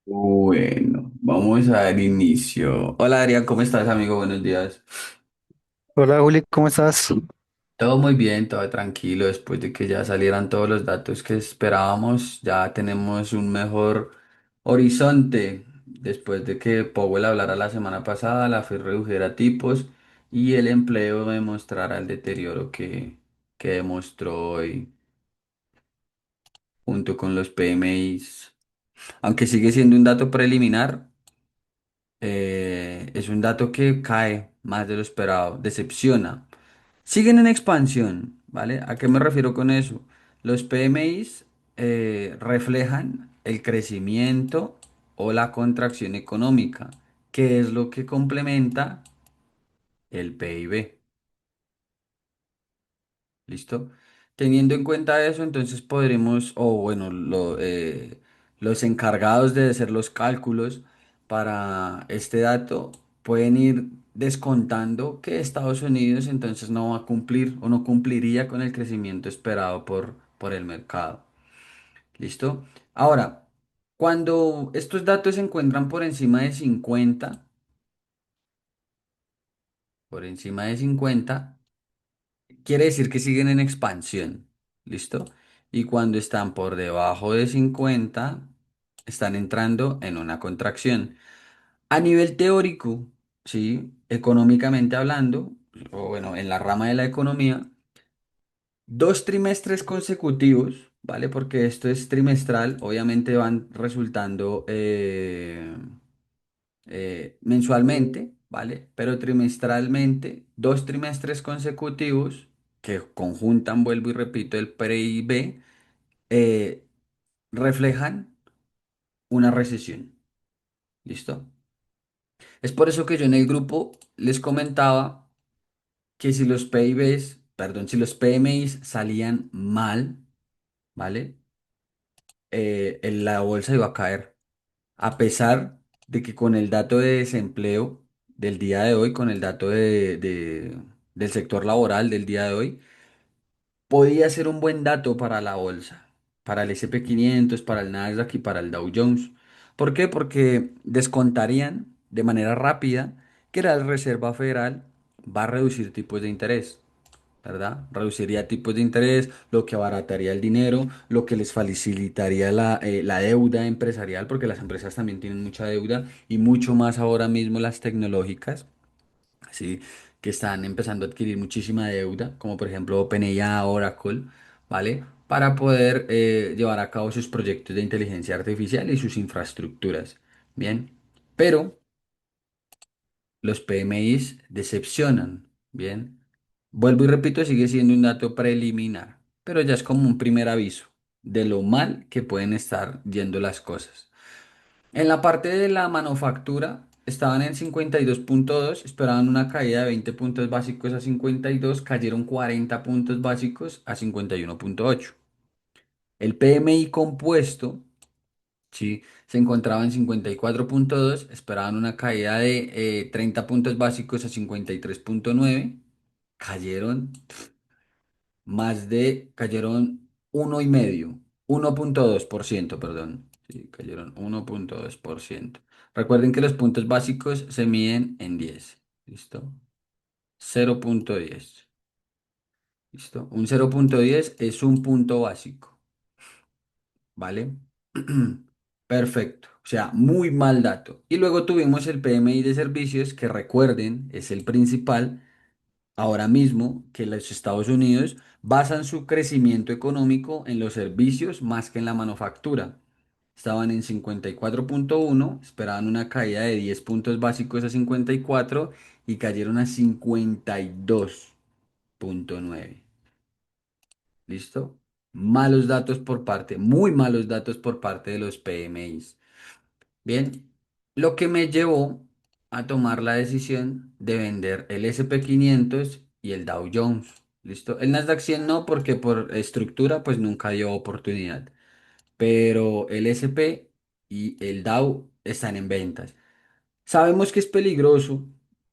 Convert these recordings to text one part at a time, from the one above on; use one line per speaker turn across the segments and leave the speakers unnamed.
Bueno, vamos a dar inicio. Hola Adrián, ¿cómo estás, amigo? Buenos días.
Hola Juli, ¿cómo estás?
Todo muy bien, todo tranquilo. Después de que ya salieran todos los datos que esperábamos, ya tenemos un mejor horizonte. Después de que Powell hablara la semana pasada, la Fed redujera tipos y el empleo demostrara el deterioro que demostró hoy junto con los PMIs. Aunque sigue siendo un dato preliminar, es un dato que cae más de lo esperado, decepciona. Siguen en expansión, ¿vale? ¿A qué me refiero con eso? Los PMIs reflejan el crecimiento o la contracción económica, que es lo que complementa el PIB. ¿Listo? Teniendo en cuenta eso, entonces podremos, o bueno, los encargados de hacer los cálculos para este dato pueden ir descontando que Estados Unidos entonces no va a cumplir o no cumpliría con el crecimiento esperado por el mercado. ¿Listo? Ahora, cuando estos datos se encuentran por encima de 50, por encima de 50, quiere decir que siguen en expansión, ¿listo? Y cuando están por debajo de 50, están entrando en una contracción. A nivel teórico, ¿sí? Económicamente hablando, o bueno, en la rama de la economía, dos trimestres consecutivos, ¿vale? Porque esto es trimestral, obviamente van resultando mensualmente, ¿vale? Pero trimestralmente, dos trimestres consecutivos que conjuntan, vuelvo y repito, el PIB, eh, reflejan una recesión. ¿Listo? Es por eso que yo en el grupo les comentaba que si los PIBs, perdón, si los PMIs salían mal, ¿vale? La bolsa iba a caer. A pesar de que con el dato de desempleo del día de hoy, con el dato del sector laboral del día de hoy, podía ser un buen dato para la bolsa, para el S&P 500, para el Nasdaq y para el Dow Jones. ¿Por qué? Porque descontarían de manera rápida que la Reserva Federal va a reducir tipos de interés. ¿Verdad? Reduciría tipos de interés, lo que abarataría el dinero, lo que les facilitaría la deuda empresarial, porque las empresas también tienen mucha deuda y mucho más ahora mismo las tecnológicas, ¿sí? Que están empezando a adquirir muchísima deuda, como por ejemplo OpenAI, Oracle, ¿vale? Para poder llevar a cabo sus proyectos de inteligencia artificial y sus infraestructuras. Bien, pero los PMIs decepcionan, ¿bien? Vuelvo y repito, sigue siendo un dato preliminar, pero ya es como un primer aviso de lo mal que pueden estar yendo las cosas. En la parte de la manufactura estaban en 52,2, esperaban una caída de 20 puntos básicos a 52, cayeron 40 puntos básicos a 51,8. El PMI compuesto, sí, se encontraba en 54,2, esperaban una caída de 30 puntos básicos a 53,9, cayeron cayeron 1,5, 1,2%, perdón, sí, cayeron 1,2%. Recuerden que los puntos básicos se miden en 10, ¿listo? 0,10, ¿listo? Un 0,10 es un punto básico. ¿Vale? Perfecto. O sea, muy mal dato. Y luego tuvimos el PMI de servicios, que recuerden, es el principal. Ahora mismo que los Estados Unidos basan su crecimiento económico en los servicios más que en la manufactura. Estaban en 54,1, esperaban una caída de 10 puntos básicos a 54 y cayeron a 52,9. ¿Listo? Malos datos por parte, muy malos datos por parte de los PMIs. Bien, lo que me llevó a tomar la decisión de vender el S&P 500 y el Dow Jones. ¿Listo? El Nasdaq 100 no, porque por estructura pues nunca dio oportunidad. Pero el S&P y el Dow están en ventas. Sabemos que es peligroso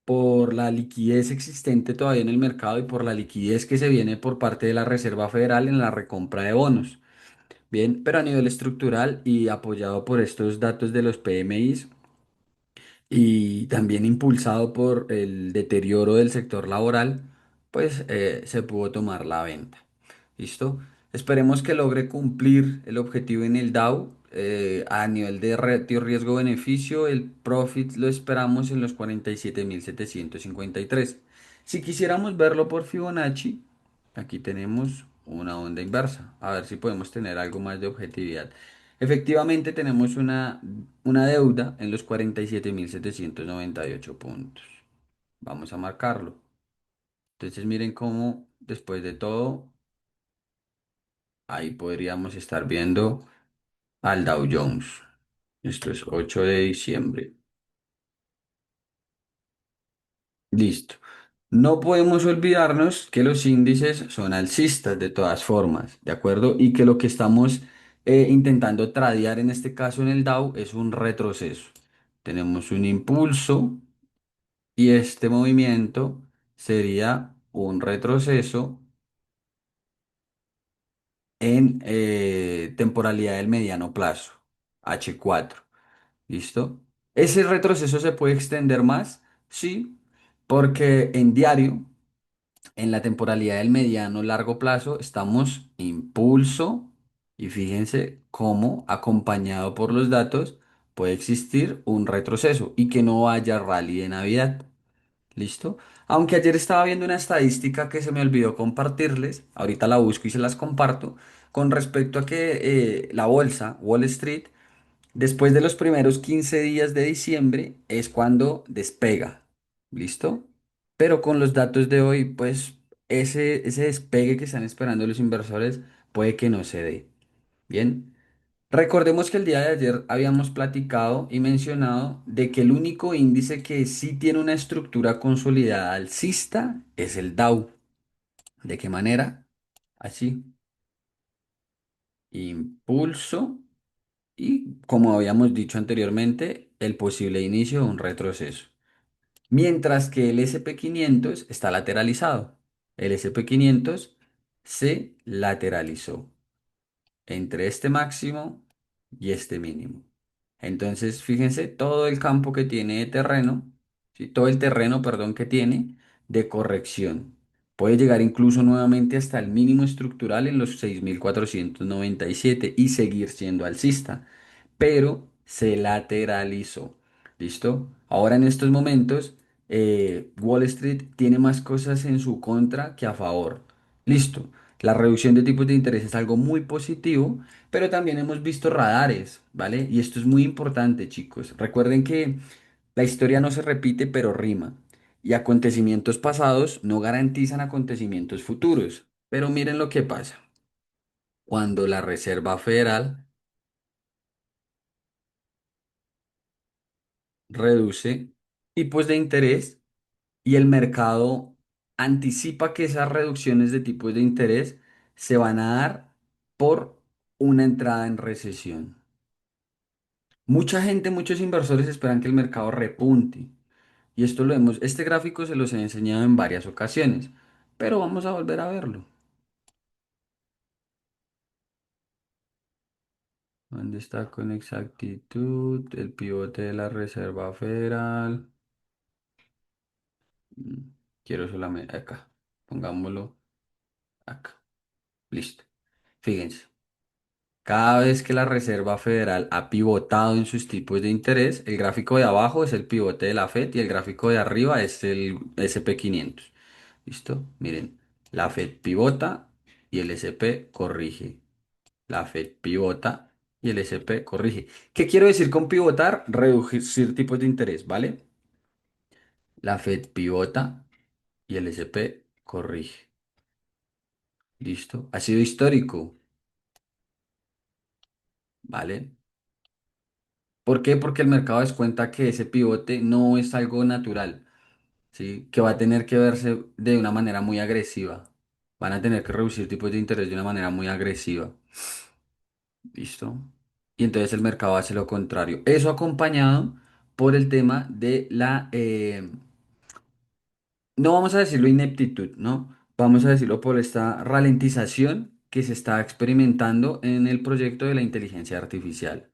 por la liquidez existente todavía en el mercado y por la liquidez que se viene por parte de la Reserva Federal en la recompra de bonos. Bien, pero a nivel estructural y apoyado por estos datos de los PMIs y también impulsado por el deterioro del sector laboral, pues se pudo tomar la venta. ¿Listo? Esperemos que logre cumplir el objetivo en el Dow. A nivel de ratio riesgo-beneficio, el profit lo esperamos en los 47.753. Si quisiéramos verlo por Fibonacci, aquí tenemos una onda inversa. A ver si podemos tener algo más de objetividad. Efectivamente, tenemos una deuda en los 47.798 puntos. Vamos a marcarlo. Entonces, miren cómo después de todo, ahí podríamos estar viendo al Dow Jones. Esto es 8 de diciembre. Listo. No podemos olvidarnos que los índices son alcistas de todas formas, ¿de acuerdo? Y que lo que estamos intentando tradear en este caso en el Dow es un retroceso. Tenemos un impulso y este movimiento sería un retroceso en temporalidad del mediano plazo, H4. ¿Listo? ¿Ese retroceso se puede extender más? Sí, porque en diario, en la temporalidad del mediano largo plazo, estamos impulso y fíjense cómo acompañado por los datos puede existir un retroceso y que no haya rally de Navidad. ¿Listo? Aunque ayer estaba viendo una estadística que se me olvidó compartirles, ahorita la busco y se las comparto, con respecto a que la bolsa, Wall Street, después de los primeros 15 días de diciembre es cuando despega. ¿Listo? Pero con los datos de hoy, pues ese despegue que están esperando los inversores puede que no se dé. Bien. Recordemos que el día de ayer habíamos platicado y mencionado de que el único índice que sí tiene una estructura consolidada alcista es el Dow. ¿De qué manera? Así, impulso y, como habíamos dicho anteriormente, el posible inicio de un retroceso. Mientras que el SP500 está lateralizado. El SP500 se lateralizó entre este máximo y este mínimo. Entonces, fíjense todo el campo que tiene de terreno, ¿sí? Todo el terreno, perdón, que tiene de corrección. Puede llegar incluso nuevamente hasta el mínimo estructural en los 6.497 y seguir siendo alcista, pero se lateralizó. ¿Listo? Ahora en estos momentos, Wall Street tiene más cosas en su contra que a favor. Listo. La reducción de tipos de interés es algo muy positivo, pero también hemos visto radares, ¿vale? Y esto es muy importante, chicos. Recuerden que la historia no se repite, pero rima. Y acontecimientos pasados no garantizan acontecimientos futuros. Pero miren lo que pasa. Cuando la Reserva Federal reduce tipos de interés y el mercado anticipa que esas reducciones de tipos de interés se van a dar por una entrada en recesión. Mucha gente, muchos inversores esperan que el mercado repunte. Y esto lo hemos, este gráfico se los he enseñado en varias ocasiones, pero vamos a volver a verlo. ¿Dónde está con exactitud el pivote de la Reserva Federal? Mm, Quiero solamente acá. Pongámoslo acá. Listo. Fíjense. Cada vez que la Reserva Federal ha pivotado en sus tipos de interés, el gráfico de abajo es el pivote de la Fed y el gráfico de arriba es el SP500. ¿Listo? Miren, la Fed pivota y el SP corrige. La Fed pivota y el SP corrige. ¿Qué quiero decir con pivotar? Reducir tipos de interés, ¿vale? La Fed pivota y el SP corrige. ¿Listo? Ha sido histórico, ¿vale? ¿Por qué? Porque el mercado descuenta que ese pivote no es algo natural, ¿sí? Que va a tener que verse de una manera muy agresiva. Van a tener que reducir tipos de interés de una manera muy agresiva. ¿Listo? Y entonces el mercado hace lo contrario. Eso acompañado por el tema de no vamos a decirlo ineptitud, ¿no? Vamos a decirlo por esta ralentización que se está experimentando en el proyecto de la inteligencia artificial.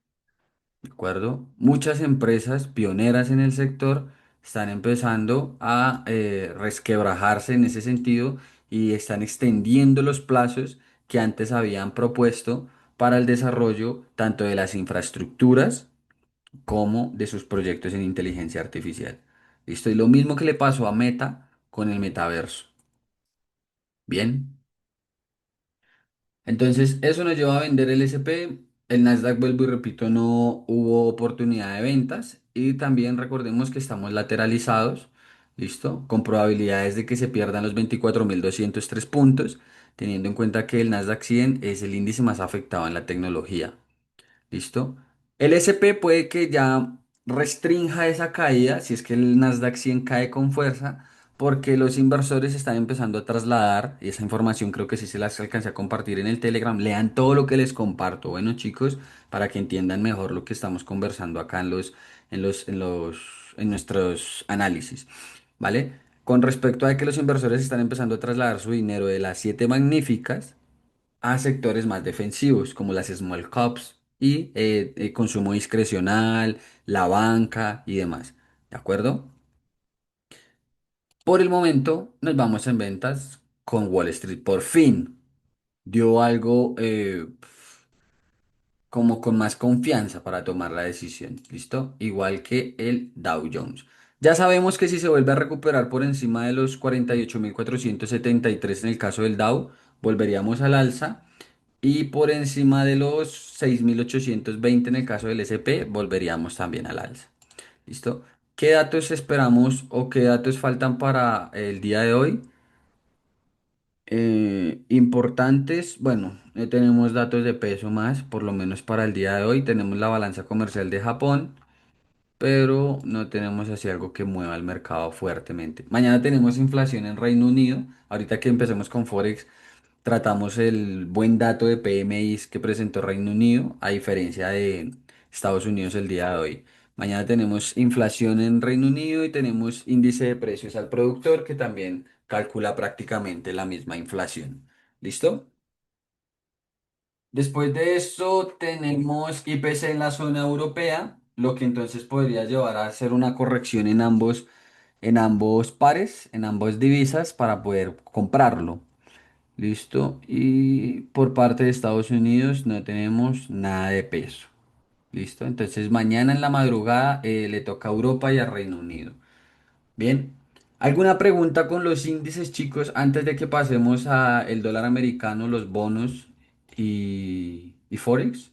¿De acuerdo? Muchas empresas pioneras en el sector están empezando a resquebrajarse en ese sentido y están extendiendo los plazos que antes habían propuesto para el desarrollo tanto de las infraestructuras como de sus proyectos en inteligencia artificial. ¿Listo? Y lo mismo que le pasó a Meta con el metaverso. Bien. Entonces, eso nos lleva a vender el SP. El Nasdaq, vuelvo y repito, no hubo oportunidad de ventas. Y también recordemos que estamos lateralizados, ¿listo? Con probabilidades de que se pierdan los 24.203 puntos, teniendo en cuenta que el Nasdaq 100 es el índice más afectado en la tecnología. ¿Listo? El SP puede que ya restrinja esa caída, si es que el Nasdaq 100 cae con fuerza, porque los inversores están empezando a trasladar, y esa información creo que sí se las alcancé a compartir en el Telegram, lean todo lo que les comparto, bueno chicos, para que entiendan mejor lo que estamos conversando acá en nuestros análisis, ¿vale? Con respecto a que los inversores están empezando a trasladar su dinero de las siete magníficas, a sectores más defensivos, como las small caps y consumo discrecional, la banca y demás. ¿De acuerdo? Por el momento nos vamos en ventas con Wall Street. Por fin dio algo como con más confianza para tomar la decisión. ¿Listo? Igual que el Dow Jones. Ya sabemos que si se vuelve a recuperar por encima de los 48.473 en el caso del Dow, volveríamos al alza. Y por encima de los 6.820 en el caso del SP, volveríamos también al alza. ¿Listo? ¿Qué datos esperamos o qué datos faltan para el día de hoy? Importantes, bueno, tenemos datos de peso más, por lo menos para el día de hoy. Tenemos la balanza comercial de Japón, pero no tenemos así algo que mueva el mercado fuertemente. Mañana tenemos inflación en Reino Unido. Ahorita que empecemos con Forex, tratamos el buen dato de PMI que presentó Reino Unido, a diferencia de Estados Unidos el día de hoy. Mañana tenemos inflación en Reino Unido y tenemos índice de precios al productor que también calcula prácticamente la misma inflación. ¿Listo? Después de esto tenemos IPC en la zona europea, lo que entonces podría llevar a hacer una corrección en ambos pares, en ambas divisas para poder comprarlo. Listo. Y por parte de Estados Unidos no tenemos nada de peso. Listo. Entonces mañana en la madrugada le toca a Europa y a Reino Unido. Bien. ¿Alguna pregunta con los índices, chicos, antes de que pasemos a el dólar americano, los bonos y Forex?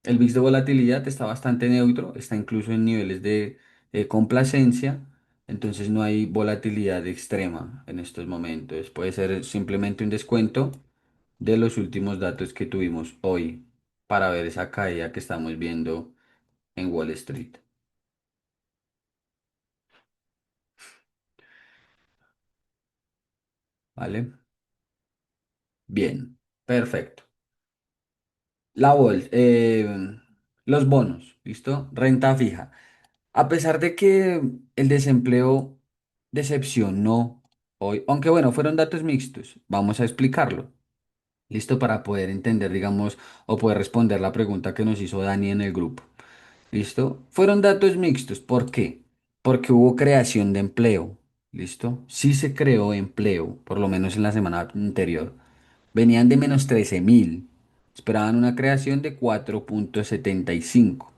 El VIX de volatilidad está bastante neutro, está incluso en niveles de complacencia, entonces no hay volatilidad extrema en estos momentos. Puede ser simplemente un descuento de los últimos datos que tuvimos hoy para ver esa caída que estamos viendo en Wall Street. ¿Vale? Bien, perfecto. Los bonos, ¿listo? Renta fija. A pesar de que el desempleo decepcionó hoy, aunque bueno, fueron datos mixtos, vamos a explicarlo. ¿Listo? Para poder entender, digamos, o poder responder la pregunta que nos hizo Dani en el grupo. ¿Listo? Fueron datos mixtos. ¿Por qué? Porque hubo creación de empleo. ¿Listo? Sí se creó empleo, por lo menos en la semana anterior. Venían de menos 13.000. Esperaban una creación de 4,75.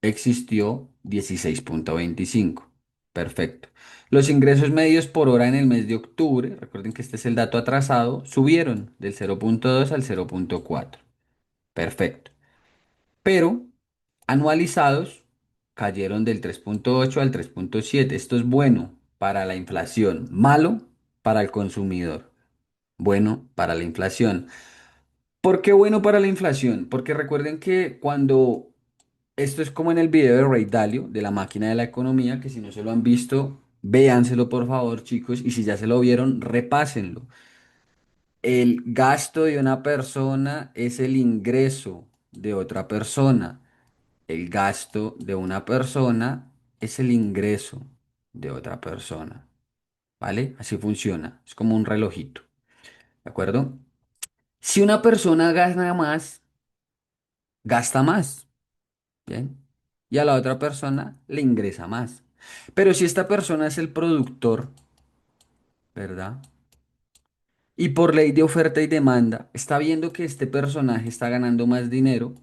Existió 16,25. Perfecto. Los ingresos medios por hora en el mes de octubre, recuerden que este es el dato atrasado, subieron del 0,2 al 0,4. Perfecto. Pero anualizados cayeron del 3,8 al 3,7. Esto es bueno para la inflación, malo para el consumidor, bueno para la inflación. ¿Por qué bueno para la inflación? Porque recuerden que cuando esto es como en el video de Ray Dalio, de la máquina de la economía, que si no se lo han visto, véanselo por favor, chicos, y si ya se lo vieron, repásenlo. El gasto de una persona es el ingreso de otra persona. El gasto de una persona es el ingreso de otra persona. ¿Vale? Así funciona. Es como un relojito. ¿De acuerdo? Si una persona gana más, gasta más, ¿bien? Y a la otra persona le ingresa más. Pero si esta persona es el productor, ¿verdad? Y por ley de oferta y demanda, está viendo que este personaje está ganando más dinero,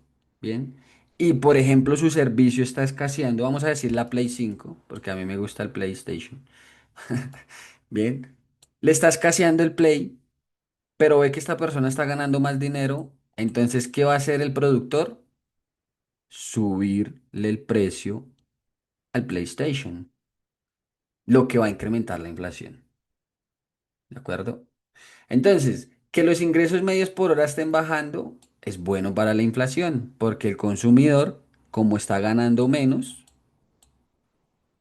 ¿bien? Y por ejemplo su servicio está escaseando, vamos a decir la Play 5, porque a mí me gusta el PlayStation, ¿bien? Le está escaseando el Play, pero ve que esta persona está ganando más dinero, entonces, ¿qué va a hacer el productor? Subirle el precio al PlayStation, lo que va a incrementar la inflación, ¿de acuerdo? Entonces, que los ingresos medios por hora estén bajando es bueno para la inflación, porque el consumidor, como está ganando menos,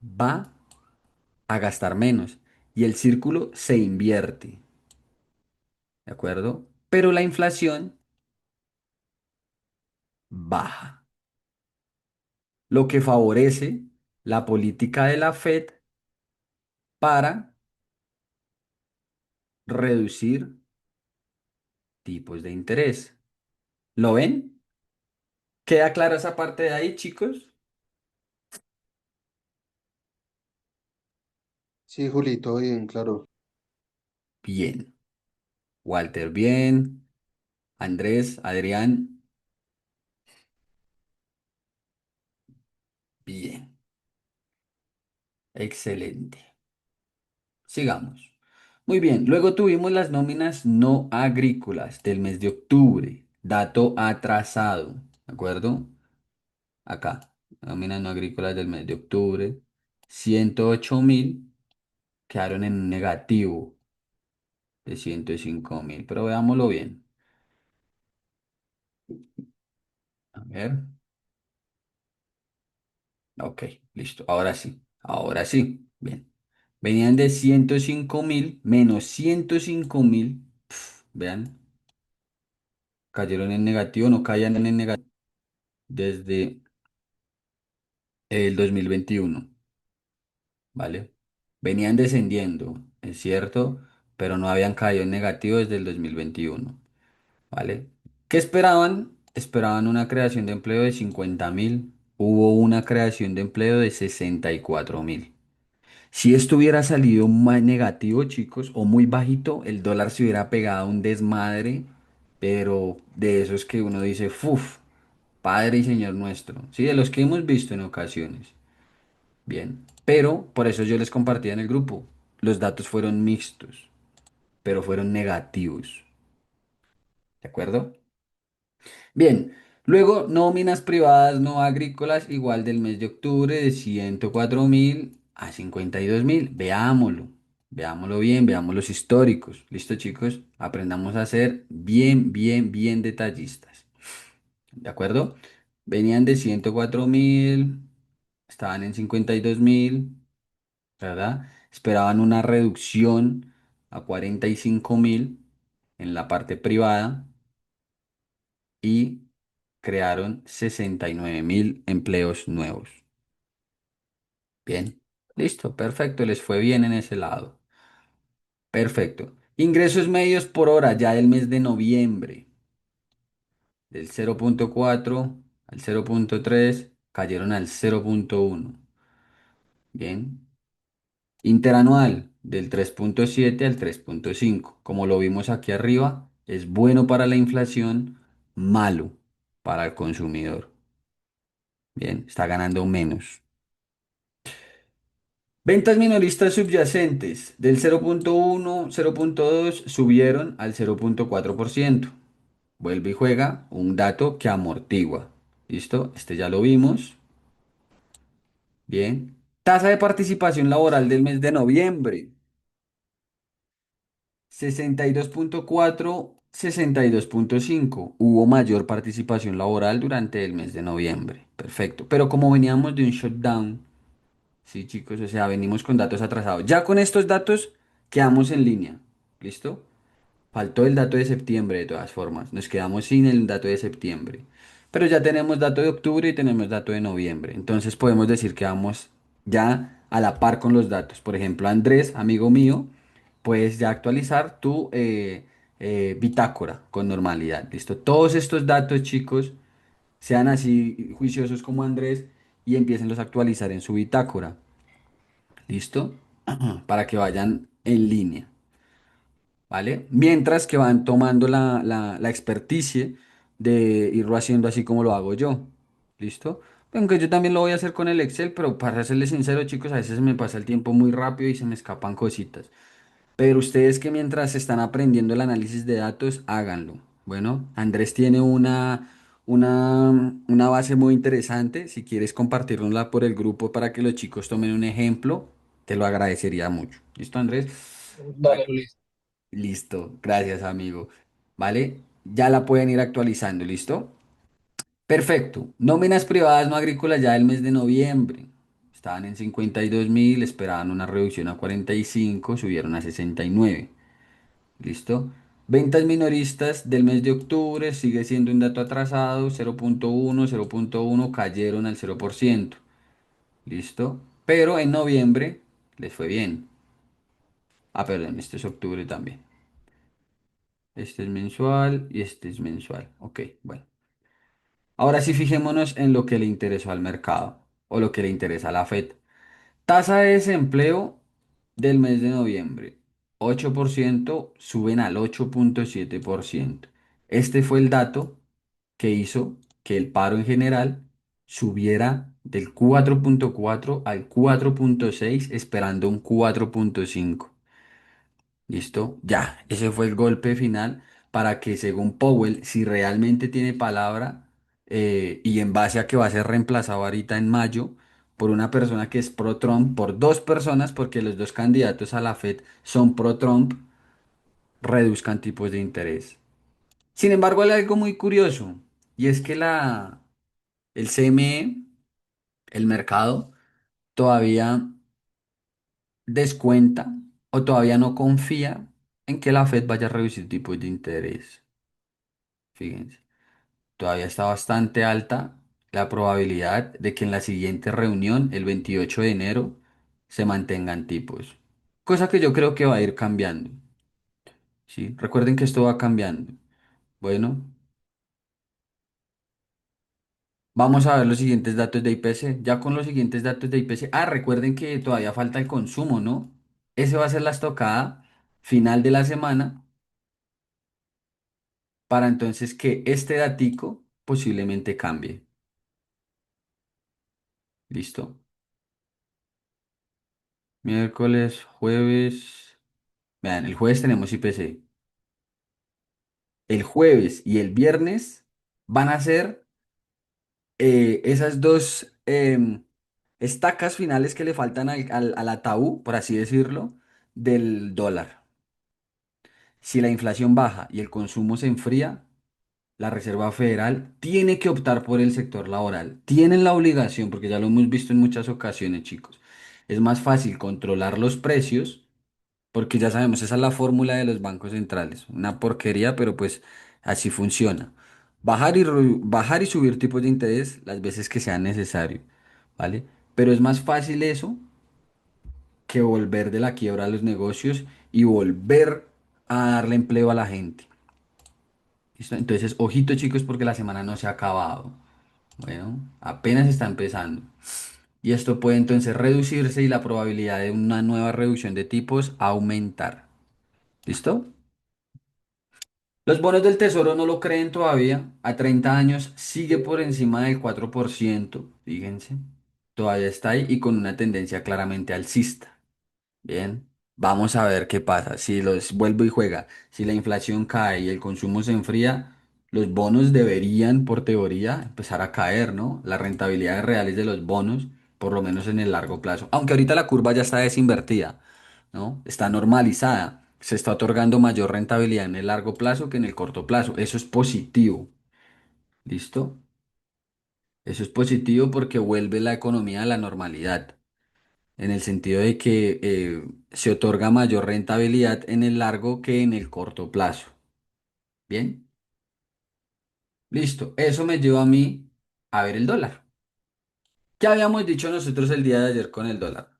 va a gastar menos y el círculo se invierte, ¿de acuerdo? Pero la inflación baja, lo que favorece la política de la Fed para reducir tipos de interés. ¿Lo ven? ¿Queda clara esa parte de ahí, chicos?
Sí, Juli, todo bien, claro.
Bien. Walter, bien. Andrés, Adrián, bien. Excelente. Sigamos. Muy bien. Luego tuvimos las nóminas no agrícolas del mes de octubre. Dato atrasado. ¿De acuerdo? Acá. Nóminas no agrícolas del mes de octubre. 108.000 quedaron en negativo de 105.000. Pero veámoslo bien. A ver. Ok, listo. Ahora sí. Ahora sí. Bien. Venían de 105.000 menos 105.000. Vean, cayeron en negativo, no caían en negativo desde el 2021, ¿vale? Venían descendiendo, es cierto, pero no habían caído en negativo desde el 2021, ¿vale? ¿Qué esperaban? Esperaban una creación de empleo de 50.000. Hubo una creación de empleo de 64.000. Si esto hubiera salido más negativo, chicos, o muy bajito, el dólar se hubiera pegado a un desmadre, pero de esos que uno dice, ¡fuf! Padre y Señor nuestro. Sí, de los que hemos visto en ocasiones. Bien. Pero por eso yo les compartí en el grupo. Los datos fueron mixtos, pero fueron negativos. ¿De acuerdo? Bien. Luego, nóminas privadas no agrícolas, igual del mes de octubre, de 104.000 a 52.000. Veámoslo. Veámoslo bien, veamos los históricos. ¿Listo, chicos? Aprendamos a ser bien, bien, bien detallistas. ¿De acuerdo? Venían de 104.000, estaban en 52.000, ¿verdad? Esperaban una reducción a 45.000 en la parte privada y crearon 69.000 empleos nuevos. Bien, listo, perfecto, les fue bien en ese lado. Perfecto. Ingresos medios por hora ya del mes de noviembre, del 0.4 al 0.3, cayeron al 0.1. Bien. Interanual del 3.7 al 3.5. Como lo vimos aquí arriba, es bueno para la inflación, malo para el consumidor. Bien, está ganando menos. Ventas minoristas subyacentes del 0.1, 0.2 subieron al 0.4%. Vuelve y juega un dato que amortigua. ¿Listo? Este ya lo vimos. Bien. Tasa de participación laboral del mes de noviembre. 62.4, 62.5. Hubo mayor participación laboral durante el mes de noviembre. Perfecto. Pero como veníamos de un shutdown, sí, chicos, o sea, venimos con datos atrasados. Ya con estos datos quedamos en línea. ¿Listo? Faltó el dato de septiembre de todas formas. Nos quedamos sin el dato de septiembre. Pero ya tenemos dato de octubre y tenemos dato de noviembre. Entonces podemos decir que vamos ya a la par con los datos. Por ejemplo, Andrés, amigo mío, puedes ya actualizar tu bitácora con normalidad. ¿Listo? Todos estos datos, chicos, sean así juiciosos como Andrés y empiecen a actualizar en su bitácora. ¿Listo? Para que vayan en línea. ¿Vale? Mientras que van tomando la experticie de irlo haciendo así como lo hago yo. ¿Listo? Aunque yo también lo voy a hacer con el Excel, pero para serles sincero, chicos, a veces me pasa el tiempo muy rápido y se me escapan cositas. Pero ustedes que mientras están aprendiendo el análisis de datos, háganlo. Bueno, Andrés tiene una base muy interesante. Si quieres compartirnosla por el grupo para que los chicos tomen un ejemplo, te lo agradecería mucho. ¿Listo, Andrés?
Dale, Luis.
Listo, gracias amigo. ¿Vale? Ya la pueden ir actualizando, ¿listo? Perfecto. Nóminas privadas no agrícolas ya del mes de noviembre. Estaban en 52.000, esperaban una reducción a 45, subieron a 69. ¿Listo? Ventas minoristas del mes de octubre sigue siendo un dato atrasado, 0.1, 0.1, cayeron al 0%. ¿Listo? Pero en noviembre les fue bien. Ah, perdón, este es octubre también. Este es mensual y este es mensual. Ok, bueno. Ahora sí fijémonos en lo que le interesó al mercado o lo que le interesa a la Fed. Tasa de desempleo del mes de noviembre. 8% suben al 8.7%. Este fue el dato que hizo que el paro en general subiera del 4.4 al 4.6, esperando un 4.5. ¿Listo? Ya, ese fue el golpe final para que según Powell, si realmente tiene palabra y en base a que va a ser reemplazado ahorita en mayo por una persona que es pro Trump, por dos personas, porque los dos candidatos a la Fed son pro Trump, reduzcan tipos de interés. Sin embargo, hay algo muy curioso y es que el CME, el mercado, todavía descuenta o todavía no confía en que la Fed vaya a reducir tipos de interés. Fíjense, todavía está bastante alta la probabilidad de que en la siguiente reunión, el 28 de enero, se mantengan tipos. Cosa que yo creo que va a ir cambiando. ¿Sí? Recuerden que esto va cambiando. Bueno, vamos a ver los siguientes datos de IPC. Ya con los siguientes datos de IPC. Ah, recuerden que todavía falta el consumo, ¿no? Ese va a ser la estocada final de la semana para entonces que este datico posiblemente cambie. ¿Listo? Miércoles, jueves. Vean, el jueves tenemos IPC. El jueves y el viernes van a ser esas dos estacas finales que le faltan al ataúd, por así decirlo, del dólar. Si la inflación baja y el consumo se enfría, la Reserva Federal tiene que optar por el sector laboral. Tienen la obligación, porque ya lo hemos visto en muchas ocasiones, chicos. Es más fácil controlar los precios, porque ya sabemos, esa es la fórmula de los bancos centrales. Una porquería, pero pues así funciona. Bajar y subir tipos de interés las veces que sea necesario, ¿vale? Pero es más fácil eso que volver de la quiebra a los negocios y volver a darle empleo a la gente. ¿Listo? Entonces, ojito chicos, porque la semana no se ha acabado. Bueno, apenas está empezando. Y esto puede entonces reducirse y la probabilidad de una nueva reducción de tipos aumentar. ¿Listo? Los bonos del tesoro no lo creen todavía. A 30 años sigue por encima del 4%. Fíjense. Todavía está ahí y con una tendencia claramente alcista. Bien, vamos a ver qué pasa. Si los vuelvo y juega, si la inflación cae y el consumo se enfría, los bonos deberían, por teoría, empezar a caer, ¿no? Las rentabilidades reales de los bonos, por lo menos en el largo plazo. Aunque ahorita la curva ya está desinvertida, ¿no? Está normalizada. Se está otorgando mayor rentabilidad en el largo plazo que en el corto plazo. Eso es positivo. ¿Listo? Eso es positivo porque vuelve la economía a la normalidad, en el sentido de que se otorga mayor rentabilidad en el largo que en el corto plazo. Bien, listo. Eso me lleva a mí a ver el dólar. ¿Qué habíamos dicho nosotros el día de ayer con el dólar?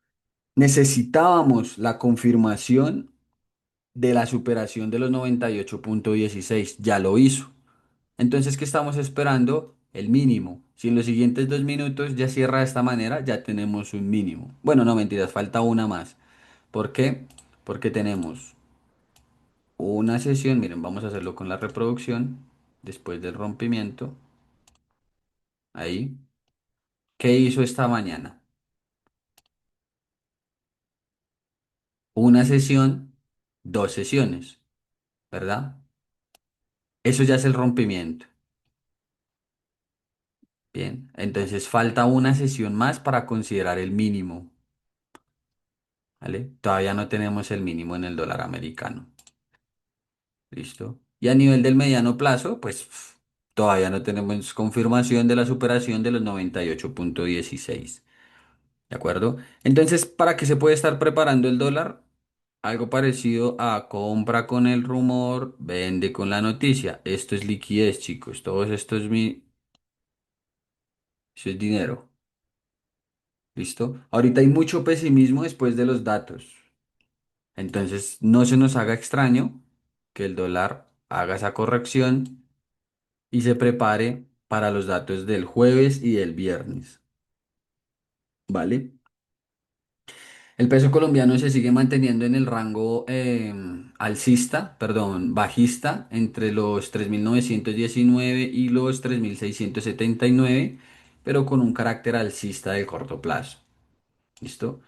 Necesitábamos la confirmación de la superación de los 98,16. Ya lo hizo. Entonces, ¿qué estamos esperando? El mínimo. Si en los siguientes 2 minutos ya cierra de esta manera, ya tenemos un mínimo. Bueno, no mentiras, falta una más. ¿Por qué? Porque tenemos una sesión, miren, vamos a hacerlo con la reproducción, después del rompimiento, ahí. ¿Qué hizo esta mañana? Una sesión, dos sesiones, ¿verdad? Eso ya es el rompimiento. Bien, entonces falta una sesión más para considerar el mínimo, ¿vale? Todavía no tenemos el mínimo en el dólar americano. ¿Listo? Y a nivel del mediano plazo, pues todavía no tenemos confirmación de la superación de los 98,16. ¿De acuerdo? Entonces, ¿para qué se puede estar preparando el dólar? Algo parecido a compra con el rumor, vende con la noticia. Esto es liquidez, chicos. Todo esto es eso es dinero. ¿Listo? Ahorita hay mucho pesimismo después de los datos. Entonces, no se nos haga extraño que el dólar haga esa corrección y se prepare para los datos del jueves y del viernes. ¿Vale? El peso colombiano se sigue manteniendo en el rango alcista, perdón, bajista, entre los 3.919 y los 3.679, pero con un carácter alcista de corto plazo. ¿Listo?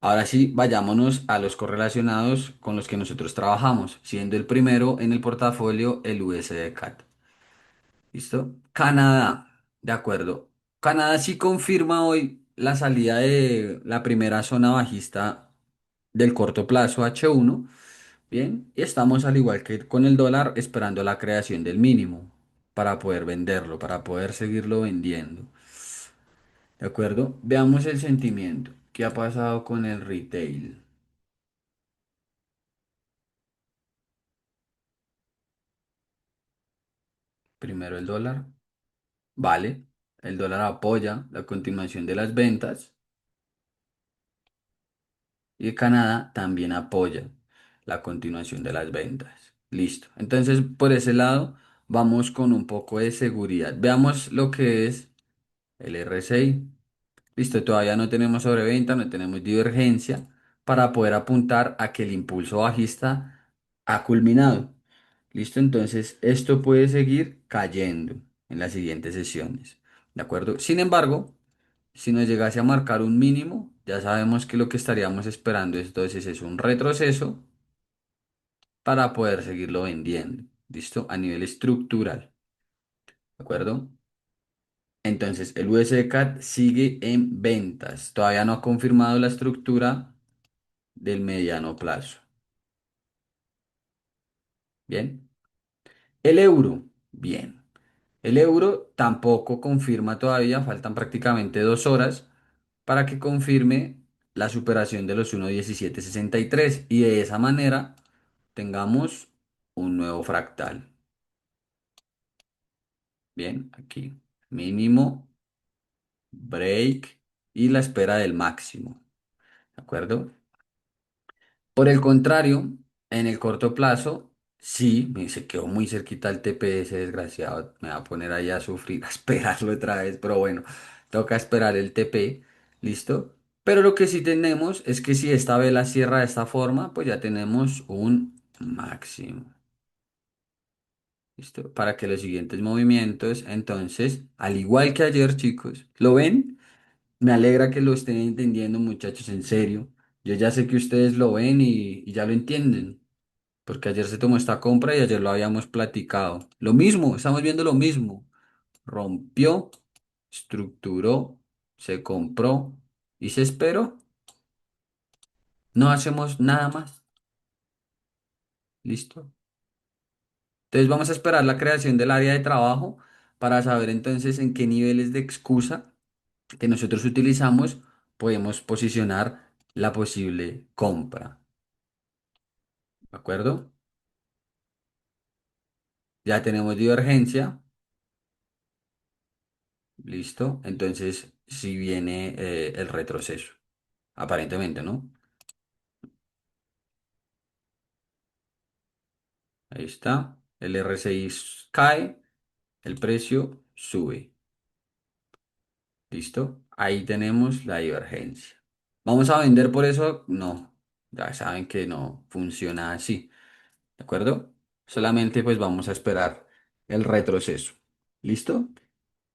Ahora sí, vayámonos a los correlacionados con los que nosotros trabajamos, siendo el primero en el portafolio el USD CAT. ¿Listo? Canadá, de acuerdo. Canadá sí confirma hoy la salida de la primera zona bajista del corto plazo H1. Bien, y estamos al igual que con el dólar esperando la creación del mínimo para poder venderlo, para poder seguirlo vendiendo. ¿De acuerdo? Veamos el sentimiento. ¿Qué ha pasado con el retail? Primero el dólar. Vale. El dólar apoya la continuación de las ventas. Y Canadá también apoya la continuación de las ventas. Listo. Entonces, por ese lado, vamos con un poco de seguridad. Veamos lo que es el RSI. Listo, todavía no tenemos sobreventa, no tenemos divergencia para poder apuntar a que el impulso bajista ha culminado. Listo, entonces esto puede seguir cayendo en las siguientes sesiones. ¿De acuerdo? Sin embargo, si nos llegase a marcar un mínimo, ya sabemos que lo que estaríamos esperando entonces es un retroceso para poder seguirlo vendiendo. ¿Listo? A nivel estructural. ¿De acuerdo? Entonces, el USD-CAD sigue en ventas. Todavía no ha confirmado la estructura del mediano plazo. Bien. El euro. Bien. El euro tampoco confirma todavía. Faltan prácticamente 2 horas para que confirme la superación de los 1,1763 y de esa manera tengamos un nuevo fractal. Bien, aquí mínimo, break y la espera del máximo. ¿De acuerdo? Por el contrario, en el corto plazo, sí, se quedó muy cerquita el TP, ese desgraciado. Me va a poner ahí a sufrir, a esperarlo otra vez, pero bueno, toca esperar el TP, ¿listo? Pero lo que sí tenemos es que si esta vela cierra de esta forma, pues ya tenemos un máximo, ¿listo? Para que los siguientes movimientos, entonces, al igual que ayer, chicos, ¿lo ven? Me alegra que lo estén entendiendo, muchachos, en serio. Yo ya sé que ustedes lo ven y ya lo entienden. Porque ayer se tomó esta compra y ayer lo habíamos platicado. Lo mismo, estamos viendo lo mismo. Rompió, estructuró, se compró y se esperó. No hacemos nada más. Listo. Entonces vamos a esperar la creación del área de trabajo para saber entonces en qué niveles de excusa que nosotros utilizamos podemos posicionar la posible compra. ¿De acuerdo? Ya tenemos divergencia. Listo. Entonces, si viene el retroceso. Aparentemente, ¿no? Ahí está. El RSI cae, el precio sube. ¿Listo? Ahí tenemos la divergencia. ¿Vamos a vender por eso? No. Ya saben que no funciona así. ¿De acuerdo? Solamente pues vamos a esperar el retroceso. ¿Listo?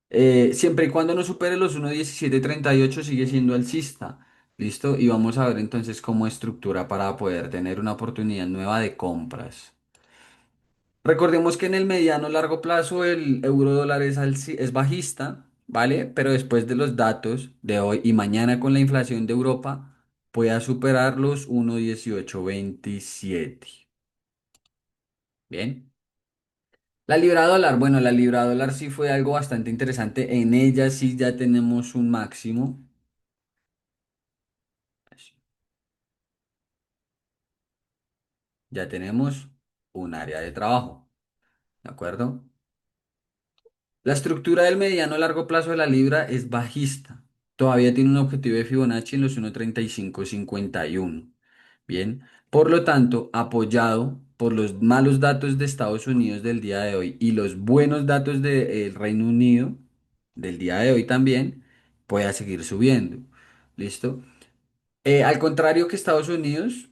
Siempre y cuando no supere los 1.1738 sigue siendo alcista. ¿Listo? Y vamos a ver entonces cómo estructura para poder tener una oportunidad nueva de compras. Recordemos que en el mediano largo plazo el euro dólar es bajista, ¿vale? Pero después de los datos de hoy y mañana con la inflación de Europa, pueda superar los 1.1827. Bien. La libra dólar, bueno, la libra dólar sí fue algo bastante interesante. En ella sí ya tenemos un máximo. Ya tenemos un área de trabajo, ¿de acuerdo? La estructura del mediano a largo plazo de la libra es bajista. Todavía tiene un objetivo de Fibonacci en los 1.3551. Bien, por lo tanto, apoyado por los malos datos de Estados Unidos del día de hoy y los buenos datos del Reino Unido del día de hoy también, puede seguir subiendo. ¿Listo? Al contrario que Estados Unidos,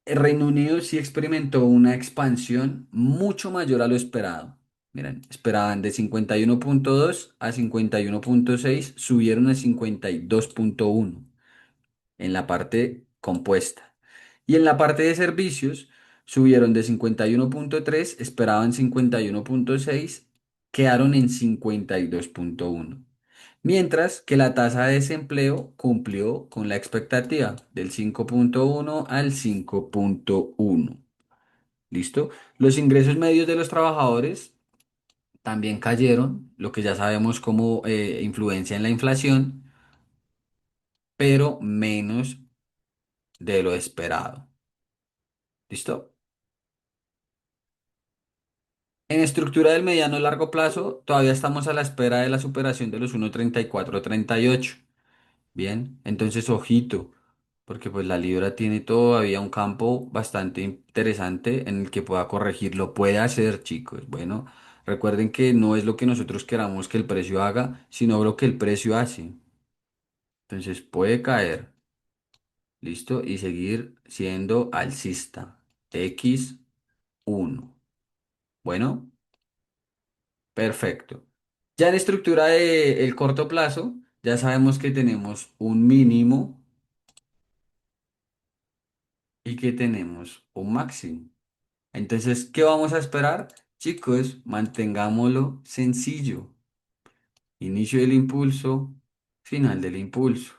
el Reino Unido sí experimentó una expansión mucho mayor a lo esperado. Miren, esperaban de 51.2 a 51.6, subieron a 52.1 en la parte compuesta. Y en la parte de servicios subieron de 51.3, esperaban 51.6, quedaron en 52.1. Mientras que la tasa de desempleo cumplió con la expectativa del 5.1 al 5.1. ¿Listo? Los ingresos medios de los trabajadores también cayeron, lo que ya sabemos como influencia en la inflación, pero menos de lo esperado. ¿Listo? En estructura del mediano y largo plazo, todavía estamos a la espera de la superación de los 1.3438. Bien, entonces ojito, porque pues la libra tiene todavía un campo bastante interesante en el que pueda corregir. Lo puede hacer, chicos. Bueno, recuerden que no es lo que nosotros queramos que el precio haga, sino lo que el precio hace. Entonces puede caer, ¿listo? Y seguir siendo alcista. X1. Bueno. Perfecto. Ya en estructura de el corto plazo, ya sabemos que tenemos un mínimo y que tenemos un máximo. Entonces, ¿qué vamos a esperar? Chicos, mantengámoslo sencillo. Inicio del impulso, final del impulso.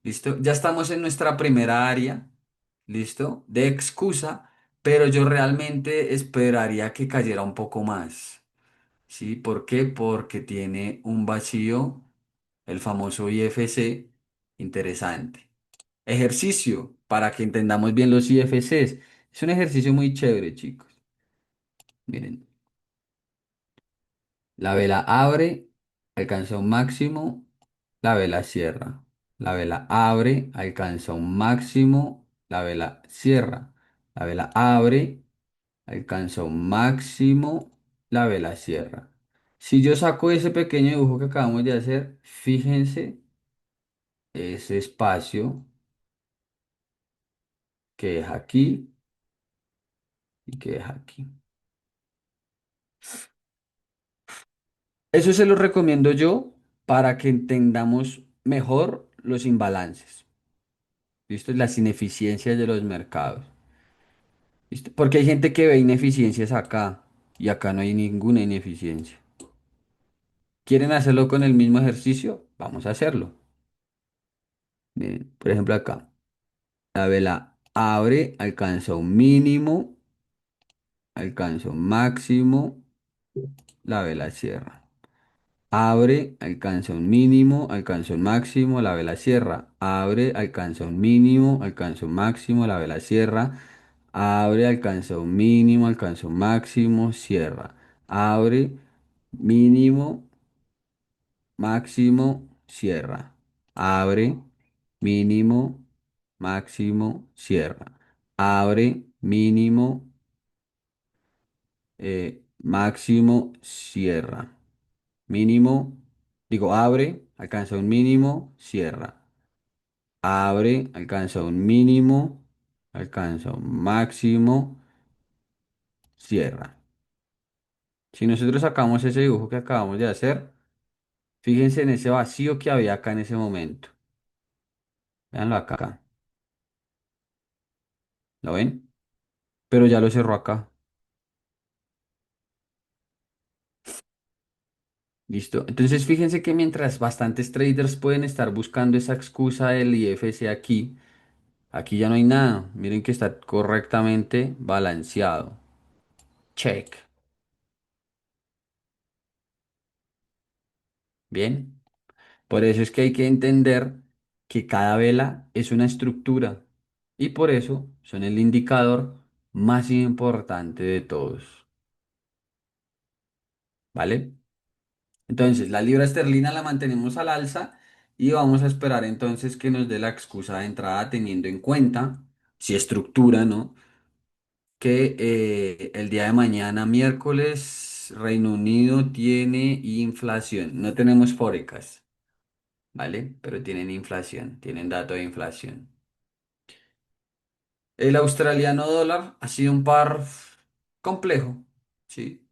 ¿Listo? Ya estamos en nuestra primera área, ¿listo? De excusa, pero yo realmente esperaría que cayera un poco más. ¿Sí? ¿Por qué? Porque tiene un vacío, el famoso IFC, interesante. Ejercicio, para que entendamos bien los IFCs. Es un ejercicio muy chévere, chicos. Miren, la vela abre, alcanza un máximo, la vela cierra. La vela abre, alcanza un máximo, la vela cierra. La vela abre, alcanza un máximo, la vela cierra. Si yo saco ese pequeño dibujo que acabamos de hacer, fíjense ese espacio que es aquí y que es aquí. Eso se lo recomiendo yo para que entendamos mejor los imbalances, ¿listo? Las ineficiencias de los mercados, ¿listo? Porque hay gente que ve ineficiencias acá y acá no hay ninguna ineficiencia. ¿Quieren hacerlo con el mismo ejercicio? Vamos a hacerlo. Miren, por ejemplo acá. La vela abre, alcanza un mínimo, alcanza un máximo, la vela cierra. Abre, alcanza un mínimo, alcanza un máximo, la vela cierra. Abre, alcanza un mínimo, alcanza un máximo, la vela cierra. Abre, alcanza un mínimo, alcanza un máximo, cierra. Abre, mínimo, máximo, cierra. Abre, mínimo, máximo, cierra. Abre, mínimo, máximo, cierra. Mínimo, digo, abre, alcanza un mínimo, cierra. Abre, alcanza un mínimo, alcanza un máximo, cierra. Si nosotros sacamos ese dibujo que acabamos de hacer, fíjense en ese vacío que había acá en ese momento. Véanlo acá. ¿Lo ven? Pero ya lo cerró acá. Listo. Entonces fíjense que mientras bastantes traders pueden estar buscando esa excusa del IFC aquí, aquí ya no hay nada. Miren que está correctamente balanceado. Check. Bien. Por eso es que hay que entender que cada vela es una estructura y por eso son el indicador más importante de todos. ¿Vale? Entonces, la libra esterlina la mantenemos al alza y vamos a esperar entonces que nos dé la excusa de entrada teniendo en cuenta, si estructura, ¿no? Que el día de mañana, miércoles, Reino Unido tiene inflación. No tenemos forecast, ¿vale? Pero tienen inflación, tienen dato de inflación. El australiano dólar ha sido un par complejo, ¿sí?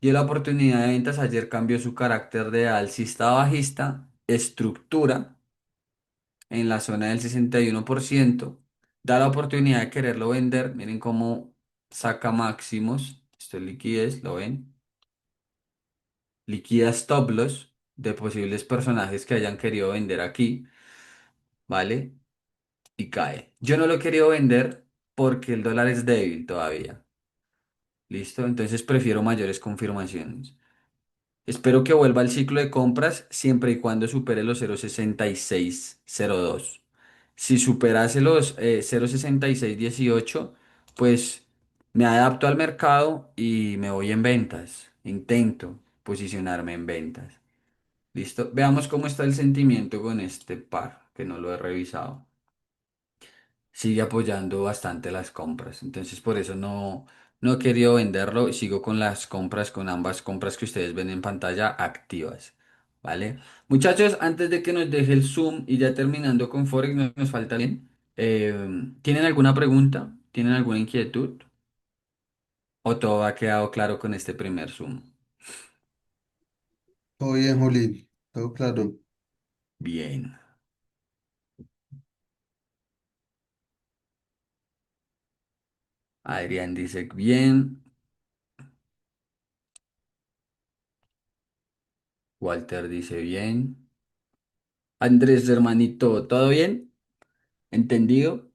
Dio la oportunidad de ventas, ayer cambió su carácter de alcista a bajista, estructura en la zona del 61%, da la oportunidad de quererlo vender, miren cómo saca máximos, esto es liquidez, ¿lo ven? Liquida stop loss de posibles personajes que hayan querido vender aquí, ¿vale? Y cae. Yo no lo he querido vender porque el dólar es débil todavía. ¿Listo? Entonces prefiero mayores confirmaciones. Espero que vuelva al ciclo de compras siempre y cuando supere los 0,6602. Si superase los 0,6618, pues me adapto al mercado y me voy en ventas. Intento posicionarme en ventas. ¿Listo? Veamos cómo está el sentimiento con este par, que no lo he revisado. Sigue apoyando bastante las compras. Entonces, por eso no he querido venderlo y sigo con las compras, con ambas compras que ustedes ven en pantalla activas. ¿Vale? Muchachos, antes de que nos deje el Zoom y ya terminando con Forex, no nos falta bien. ¿Tienen alguna pregunta? ¿Tienen alguna inquietud? ¿O todo ha quedado claro con este primer Zoom?
Todo bien, Juli, todo claro.
Bien. Adrián dice bien. Walter dice bien. Andrés, hermanito, ¿todo bien? ¿Entendido?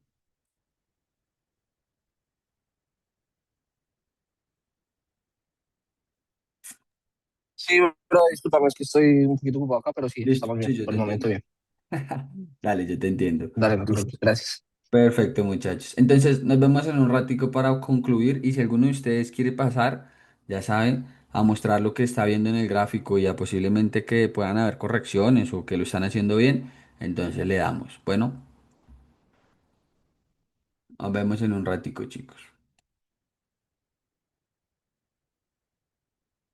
Sí, bro, discúlpame, es que estoy un poquito ocupado acá, pero sí,
Listo,
estamos bien,
sí, yo
por
te
el momento
entiendo.
bien.
Dale, yo te entiendo.
Dale, no te
Listo.
preocupes, gracias.
Perfecto, muchachos. Entonces, nos vemos en un ratico para concluir y si alguno de ustedes quiere pasar, ya saben, a mostrar lo que está viendo en el gráfico y a posiblemente que puedan haber correcciones o que lo están haciendo bien, entonces le damos. Bueno, nos vemos en un ratico, chicos.